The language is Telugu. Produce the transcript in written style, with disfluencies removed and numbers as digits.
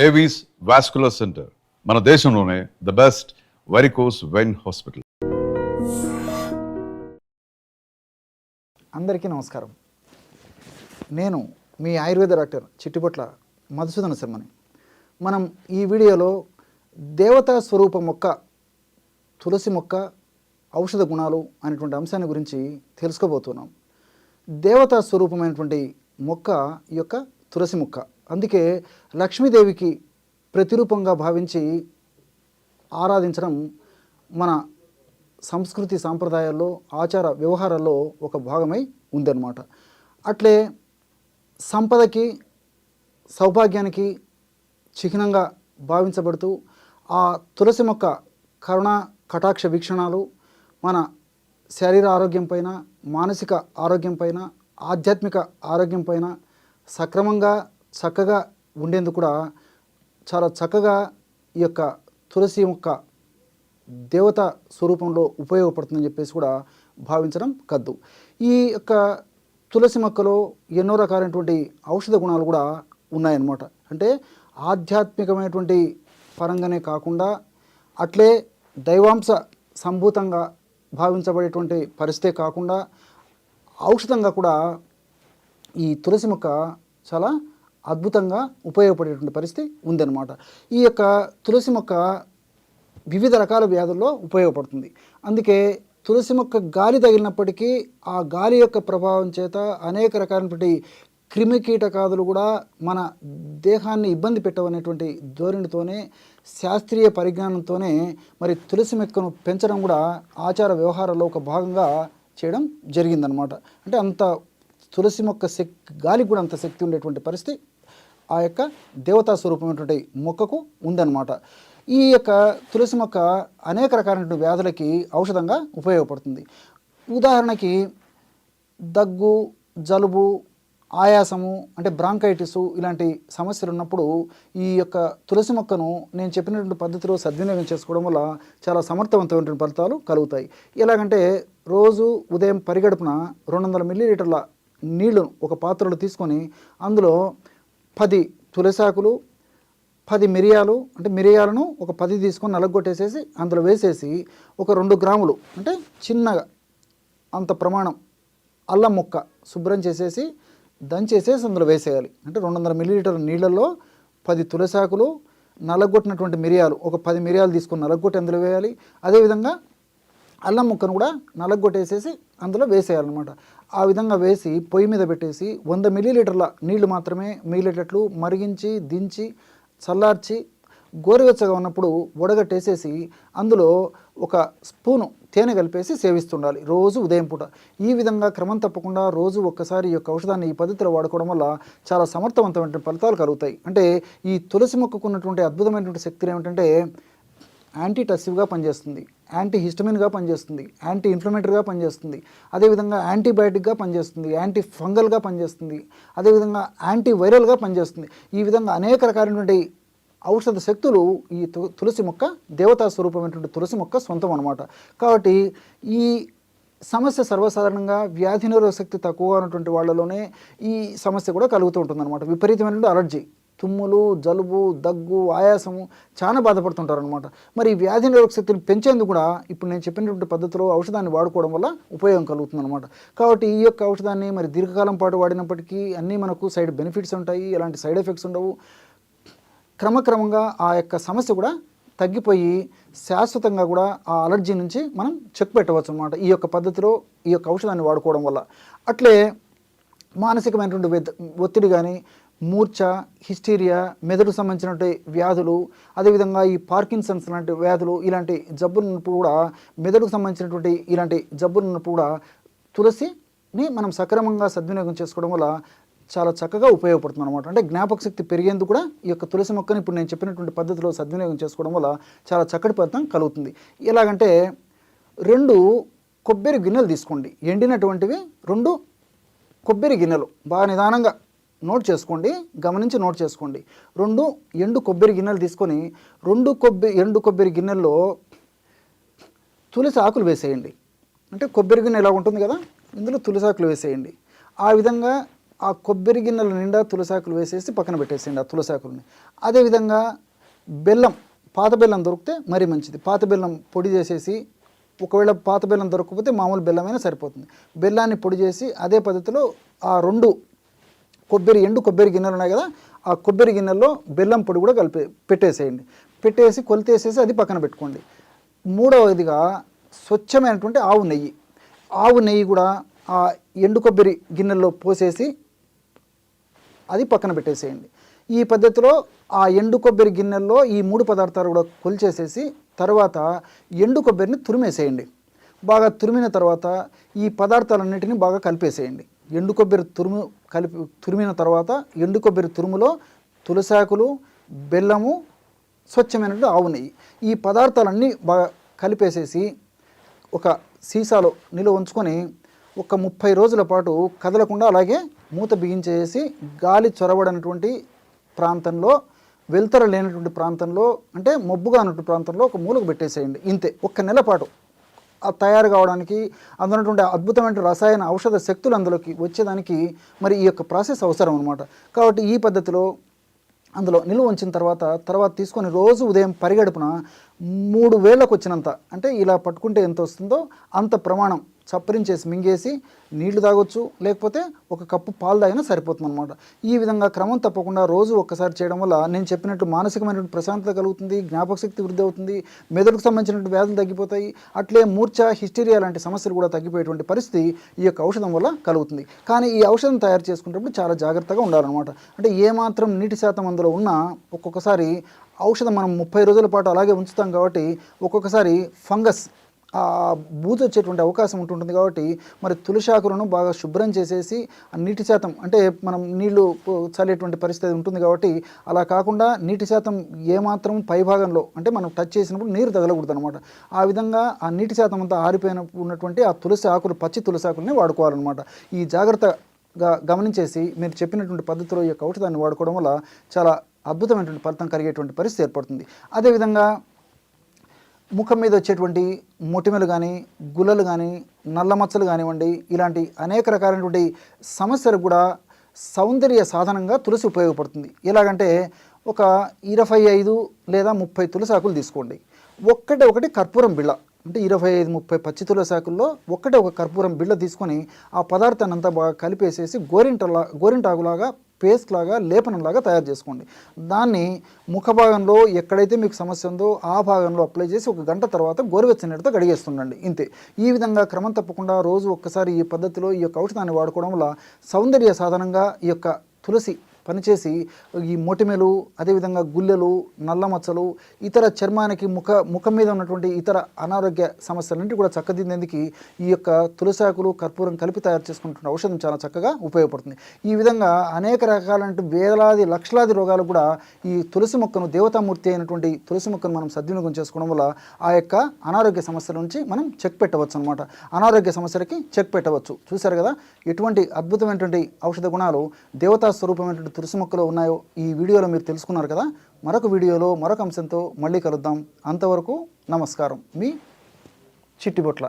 ఏవీస్ వాస్కులర్ సెంటర్ మన దేశంలోనే the best varicose vein hospital. అందరికీ నమస్కారం. నేను మీ ఆయుర్వేద డాక్టర్ చిట్టిపొట్ల మధుసూదన శర్మని. మనం ఈ వీడియోలో దేవతా స్వరూప మొక్క తులసి మొక్క ఔషధ గుణాలు అనేటువంటి అంశాన్ని గురించి తెలుసుకోబోతున్నాం. దేవతా స్వరూపమైనటువంటి మొక్క ఈ యొక్క తులసి మొక్క. అందుకే లక్ష్మీదేవికి ప్రతిరూపంగా భావించి ఆరాధించడం మన సంస్కృతి సాంప్రదాయాల్లో ఆచార వ్యవహారాల్లో ఒక భాగమై ఉందన్నమాట. అట్లే సంపదకి సౌభాగ్యానికి చిహ్నంగా భావించబడుతూ ఆ తులసి మొక్క కరుణ కటాక్ష వీక్షణాలు మన శరీర ఆరోగ్యం పైన, మానసిక ఆరోగ్యం పైన, ఆధ్యాత్మిక ఆరోగ్యం పైన సక్రమంగా చక్కగా ఉండేందుకు కూడా చాలా చక్కగా ఈ యొక్క తులసి మొక్క దేవత స్వరూపంలో ఉపయోగపడుతుందని చెప్పేసి కూడా భావించడం కద్దు. ఈ యొక్క తులసి మొక్కలో ఎన్నో రకాలైనటువంటి ఔషధ గుణాలు కూడా ఉన్నాయన్నమాట. అంటే ఆధ్యాత్మికమైనటువంటి పరంగానే కాకుండా అట్లే దైవాంశ సంభూతంగా భావించబడేటువంటి పరిస్థితే కాకుండా ఔషధంగా కూడా ఈ తులసి మొక్క చాలా అద్భుతంగా ఉపయోగపడేటువంటి పరిస్థితి ఉందన్నమాట. ఈ యొక్క తులసి మొక్క వివిధ రకాల వ్యాధుల్లో ఉపయోగపడుతుంది. అందుకే తులసి మొక్క గాలి తగిలినప్పటికీ ఆ గాలి యొక్క ప్రభావం చేత అనేక రకాలైనటువంటి క్రిమికీటకాదులు కూడా మన దేహాన్ని ఇబ్బంది పెట్టవనేటువంటి ధోరణితోనే, శాస్త్రీయ పరిజ్ఞానంతోనే మరి తులసి మొక్కను పెంచడం కూడా ఆచార వ్యవహారాల్లో ఒక భాగంగా చేయడం జరిగిందనమాట. అంటే అంత తులసి మొక్క గాలికి కూడా అంత శక్తి ఉండేటువంటి పరిస్థితి ఆ యొక్క దేవతా స్వరూపమైనటువంటి మొక్కకు ఉందన్నమాట. ఈ యొక్క తులసి మొక్క అనేక రకాలైన వ్యాధులకి ఔషధంగా ఉపయోగపడుతుంది. ఉదాహరణకి దగ్గు, జలుబు, ఆయాసము అంటే బ్రాంకైటిసు ఇలాంటి సమస్యలు ఉన్నప్పుడు ఈ యొక్క తులసి మొక్కను నేను చెప్పినటువంటి పద్ధతిలో సద్వినియోగం చేసుకోవడం వల్ల చాలా సమర్థవంతమైన ఫలితాలు కలుగుతాయి. ఎలాగంటే రోజు ఉదయం పరిగడుపున 200 మిల్లీలీటర్ల నీళ్లు ఒక పాత్రలో తీసుకొని అందులో 10 తులసాకులు, 10 మిరియాలు అంటే మిరియాలను ఒక 10 తీసుకొని నలగొట్టేసేసి అందులో వేసేసి ఒక 2 గ్రాములు అంటే చిన్నగా అంత ప్రమాణం అల్లం ముక్క శుభ్రం చేసేసి దంచేసేసి అందులో వేసేయాలి. అంటే 200 మిల్లీలీటర్ల నీళ్ళల్లో 10 తులసాకులు, నలగొట్టినటువంటి మిరియాలు ఒక 10 మిరియాలు తీసుకొని నలగొట్టి అందులో వేయాలి. అదేవిధంగా అల్లం ముక్కను కూడా నలగొట్టేసేసి అందులో వేసేయాలన్నమాట. ఆ విధంగా వేసి పొయ్యి మీద పెట్టేసి 100 మిల్లీలీటర్ల నీళ్లు మాత్రమే మిగిలేటట్లు మరిగించి దించి చల్లార్చి గోరువెచ్చగా ఉన్నప్పుడు వడగట్టేసేసి అందులో ఒక స్పూను తేనె కలిపేసి సేవిస్తుండాలి రోజు ఉదయం పూట. ఈ విధంగా క్రమం తప్పకుండా రోజు ఒక్కసారి ఈ యొక్క ఔషధాన్ని ఈ పద్ధతిలో వాడుకోవడం వల్ల చాలా సమర్థవంతమైన ఫలితాలు కలుగుతాయి. అంటే ఈ తులసి మొక్కకు ఉన్నటువంటి అద్భుతమైనటువంటి శక్తులు ఏమిటంటే యాంటీటసివ్గా పనిచేస్తుంది, యాంటీ హిస్టమిన్గా పనిచేస్తుంది, యాంటీ ఇన్ఫ్లమేటరీగా పనిచేస్తుంది, అదేవిధంగా యాంటీబయాటిక్గా పనిచేస్తుంది, యాంటీ ఫంగల్గా పనిచేస్తుంది, అదేవిధంగా యాంటీ వైరల్గా పనిచేస్తుంది. ఈ విధంగా అనేక రకాలైనటువంటి ఔషధ శక్తులు ఈ తులసి మొక్క దేవతా స్వరూపమైనటువంటి తులసి మొక్క సొంతం అన్నమాట. కాబట్టి ఈ సమస్య సర్వసాధారణంగా వ్యాధి నిరోధక శక్తి తక్కువగా ఉన్నటువంటి వాళ్ళలోనే ఈ సమస్య కూడా కలుగుతూ ఉంటుందన్నమాట. విపరీతమైనటువంటి అలర్జీ, తుమ్ములు, జలుబు, దగ్గు, ఆయాసము చాలా బాధపడుతుంటారు అనమాట. మరి ఈ వ్యాధి నిరోధక శక్తిని పెంచేందుకు కూడా ఇప్పుడు నేను చెప్పినటువంటి పద్ధతిలో ఔషధాన్ని వాడుకోవడం వల్ల ఉపయోగం కలుగుతుంది అనమాట. కాబట్టి ఈ యొక్క ఔషధాన్ని మరి దీర్ఘకాలం పాటు వాడినప్పటికీ అన్నీ మనకు సైడ్ బెనిఫిట్స్ ఉంటాయి, ఎలాంటి సైడ్ ఎఫెక్ట్స్ ఉండవు. క్రమక్రమంగా ఆ యొక్క సమస్య కూడా తగ్గిపోయి శాశ్వతంగా కూడా ఆ అలర్జీ నుంచి మనం చెక్ పెట్టవచ్చు అనమాట ఈ యొక్క పద్ధతిలో ఈ యొక్క ఔషధాన్ని వాడుకోవడం వల్ల. అట్లే మానసికమైనటువంటి ఒత్తిడి కానీ, మూర్ఛ, హిస్టీరియా, మెదడుకు సంబంధించినటువంటి వ్యాధులు, అదేవిధంగా ఈ పార్కిన్సన్స్ లాంటి వ్యాధులు, ఇలాంటి జబ్బులు ఉన్నప్పుడు కూడా మెదడుకు సంబంధించినటువంటి ఇలాంటి జబ్బులు ఉన్నప్పుడు కూడా తులసిని మనం సక్రమంగా సద్వినియోగం చేసుకోవడం వల్ల చాలా చక్కగా ఉపయోగపడుతుంది అనమాట. అంటే జ్ఞాపక శక్తి పెరిగేందుకు కూడా ఈ యొక్క తులసి మొక్కని ఇప్పుడు నేను చెప్పినటువంటి పద్ధతిలో సద్వినియోగం చేసుకోవడం వల్ల చాలా చక్కటి ఫలితం కలుగుతుంది. ఎలాగంటే 2 కొబ్బరి గిన్నెలు తీసుకోండి, ఎండినటువంటివి 2 కొబ్బరి గిన్నెలు బాగా నిదానంగా నోట్ చేసుకోండి, గమనించి నోట్ చేసుకోండి. 2 ఎండు కొబ్బరి గిన్నెలు తీసుకొని 2 ఎండు కొబ్బరి గిన్నెల్లో తులసి ఆకులు వేసేయండి. అంటే కొబ్బరి గిన్నె ఎలా ఉంటుంది కదా, ఇందులో తులసి ఆకులు వేసేయండి. ఆ విధంగా ఆ కొబ్బరి గిన్నెల నిండా తులసాకులు వేసేసి పక్కన పెట్టేసేయండి ఆ తులసాకులని. అదేవిధంగా బెల్లం, పాత బెల్లం దొరికితే మరీ మంచిది. పాత బెల్లం పొడి చేసేసి, ఒకవేళ పాత బెల్లం దొరకకపోతే మామూలు బెల్లమైనా సరిపోతుంది. బెల్లాన్ని పొడి చేసి అదే పద్ధతిలో ఆ 2 ఎండు కొబ్బరి గిన్నెలు ఉన్నాయి కదా, ఆ కొబ్బరి గిన్నెల్లో బెల్లం పొడి కూడా పెట్టేసేయండి. పెట్టేసి కొలితేసేసి అది పక్కన పెట్టుకోండి. మూడవదిగా స్వచ్ఛమైనటువంటి ఆవు నెయ్యి కూడా ఆ ఎండు కొబ్బరి గిన్నెల్లో పోసేసి అది పక్కన పెట్టేసేయండి. ఈ పద్ధతిలో ఆ ఎండు కొబ్బరి గిన్నెల్లో ఈ 3 పదార్థాలు కూడా కొలిచేసేసి తర్వాత ఎండు కొబ్బరిని తురిమేసేయండి. బాగా తురిమిన తర్వాత ఈ పదార్థాలన్నిటిని బాగా కలిపేసేయండి. ఎండు కొబ్బరి తురిమిన తర్వాత ఎండు కొబ్బరి తురుములో తులసాకులు, బెల్లము, స్వచ్ఛమైనటువంటి ఆవు నెయ్యి, ఈ పదార్థాలన్నీ బాగా కలిపేసేసి ఒక సీసాలో నిలువ ఉంచుకొని ఒక 30 రోజుల పాటు కదలకుండా అలాగే మూత బిగించేసి గాలి చొరబడినటువంటి ప్రాంతంలో, వెలుతురు లేనటువంటి ప్రాంతంలో, అంటే మబ్బుగా ఉన్నటువంటి ప్రాంతంలో ఒక మూలకు పెట్టేసేయండి. ఇంతే. 1 నెల పాటు తయారు కావడానికి అందులో ఉన్నటువంటి అద్భుతమైన రసాయన ఔషధ శక్తులు అందులోకి వచ్చేదానికి మరి ఈ యొక్క ప్రాసెస్ అవసరం అనమాట. కాబట్టి ఈ పద్ధతిలో అందులో నిలువ ఉంచిన తర్వాత తీసుకొని రోజు ఉదయం పరిగడుపున 3 వేళ్ళకు వచ్చినంత, అంటే ఇలా పట్టుకుంటే ఎంత వస్తుందో అంత ప్రమాణం చప్పరించేసి మింగేసి నీళ్లు తాగొచ్చు, లేకపోతే 1 కప్పు పాలు తాగినా సరిపోతుంది అనమాట. ఈ విధంగా క్రమం తప్పకుండా రోజు ఒక్కసారి చేయడం వల్ల నేను చెప్పినట్టు మానసికమైనటువంటి ప్రశాంతత కలుగుతుంది, జ్ఞాపక శక్తి వృద్ధి అవుతుంది, మెదడుకు సంబంధించినటువంటి వ్యాధులు తగ్గిపోతాయి, అట్లే మూర్ఛ, హిస్టీరియా లాంటి సమస్యలు కూడా తగ్గిపోయేటువంటి పరిస్థితి ఈ యొక్క ఔషధం వల్ల కలుగుతుంది. కానీ ఈ ఔషధం తయారు చేసుకునేటప్పుడు చాలా జాగ్రత్తగా ఉండాలన్నమాట. అంటే ఏమాత్రం నీటి శాతం అందులో ఉన్నా ఒక్కొక్కసారి ఔషధం మనం 30 రోజుల పాటు అలాగే ఉంచుతాం కాబట్టి ఒక్కొక్కసారి ఫంగస్, ఆ బూజు వచ్చేటువంటి అవకాశం ఉంటుంటుంది. కాబట్టి మరి తులసాకులను బాగా శుభ్రం చేసేసి నీటి శాతం, అంటే మనం నీళ్లు చల్లేటువంటి పరిస్థితి ఉంటుంది కాబట్టి అలా కాకుండా నీటి శాతం ఏమాత్రం పైభాగంలో, అంటే మనం టచ్ చేసినప్పుడు నీరు తగలకూడదు అనమాట. ఆ విధంగా ఆ నీటి శాతం అంతా ఆరిపోయిన ఉన్నటువంటి ఆ తులసి ఆకులు, పచ్చి తులసి ఆకుల్ని వాడుకోవాలన్నమాట. ఈ జాగ్రత్తగా గమనించేసి మీరు చెప్పినటువంటి పద్ధతిలో ఈ యొక్క ఔషధాన్ని వాడుకోవడం వల్ల చాలా అద్భుతమైనటువంటి ఫలితం కలిగేటువంటి పరిస్థితి ఏర్పడుతుంది. అదేవిధంగా ముఖం మీద వచ్చేటువంటి మొటిమలు కానీ, గుల్లలు కానీ, నల్ల మచ్చలు కానివ్వండి, ఇలాంటి అనేక రకాలైనటువంటి సమస్యలు కూడా సౌందర్య సాధనంగా తులసి ఉపయోగపడుతుంది. ఎలాగంటే ఒక 25 లేదా 30 తులసాకులు తీసుకోండి. ఒకటి కర్పూరం బిళ్ళ, అంటే 25-30 పచ్చి తులసాకుల్లో ఒక కర్పూరం బిళ్ళ తీసుకొని ఆ పదార్థాన్ని అంతా బాగా కలిపేసేసి గోరింటాకులాగా, పేస్ట్ లాగా, లేపనంలాగా తయారు చేసుకోండి. దాన్ని ముఖ భాగంలో ఎక్కడైతే మీకు సమస్య ఉందో ఆ భాగంలో అప్లై చేసి 1 గంట తర్వాత గోరువెచ్చని నీటితో కడిగేస్తుండండి. ఇంతే. ఈ విధంగా క్రమం తప్పకుండా రోజు ఒక్కసారి ఈ పద్ధతిలో ఈ యొక్క ఔషధాన్ని వాడుకోవడం వల్ల సౌందర్య సాధనంగా ఈ యొక్క తులసి పనిచేసి ఈ మొటిమెలు, అదేవిధంగా గుల్లెలు, నల్ల మచ్చలు, ఇతర చర్మానికి ముఖం మీద ఉన్నటువంటి ఇతర అనారోగ్య సమస్యలన్నింటి కూడా చక్కదిద్దేందుకు ఈ యొక్క తులసాకులు, కర్పూరం కలిపి తయారు చేసుకుంటున్న ఔషధం చాలా చక్కగా ఉపయోగపడుతుంది. ఈ విధంగా అనేక రకాలైన వేలాది లక్షలాది రోగాలు కూడా ఈ తులసి మొక్కను, దేవతామూర్తి అయినటువంటి తులసి మొక్కను మనం సద్వినియోగం చేసుకోవడం వల్ల ఆ యొక్క అనారోగ్య సమస్యల నుంచి మనం చెక్ పెట్టవచ్చు అనమాట. అనారోగ్య సమస్యలకి చెక్ పెట్టవచ్చు. చూశారు కదా ఎటువంటి అద్భుతమైనటువంటి ఔషధ గుణాలు దేవతా స్వరూపమైనటువంటి తులసి మొక్కలో ఉన్నాయో ఈ వీడియోలో మీరు తెలుసుకున్నారు కదా. మరొక వీడియోలో మరొక అంశంతో మళ్ళీ కలుద్దాం. అంతవరకు నమస్కారం. మీ చిట్టిబొట్ల.